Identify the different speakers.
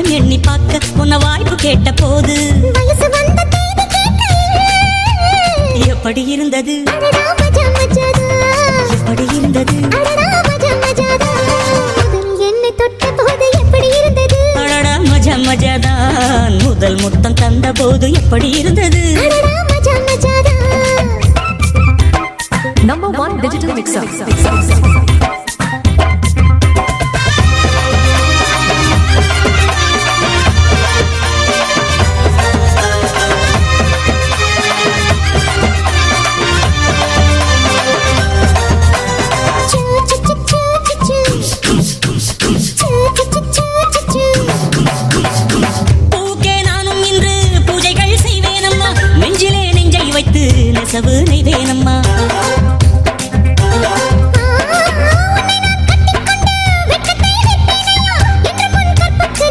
Speaker 1: கொஞ்சம் எண்ணி பார்க்க உன்ன வாய்ப்பு கேட்ட போது
Speaker 2: வயசு வந்த தேதி கேட்க
Speaker 1: எப்படி இருந்தது
Speaker 2: அடடா மஜா மஜாதா
Speaker 1: எப்படி இருந்தது
Speaker 2: அடடா மஜா மஜாதா முதல் என்னை தொட்ட போது எப்படி இருந்தது
Speaker 1: அடடா மஜா மஜாதான் முதல் முத்தம் தந்த போது எப்படி இருந்தது
Speaker 2: அடடா மஜா மஜாதா
Speaker 3: Number 1 digital mixer.
Speaker 1: பூக்கே நானும் இன்று பூஜைகள் செய்வேனம்மா நெஞ்சிலே நெஞ்சை வைத்து நெசவு நெய்வேனம்மா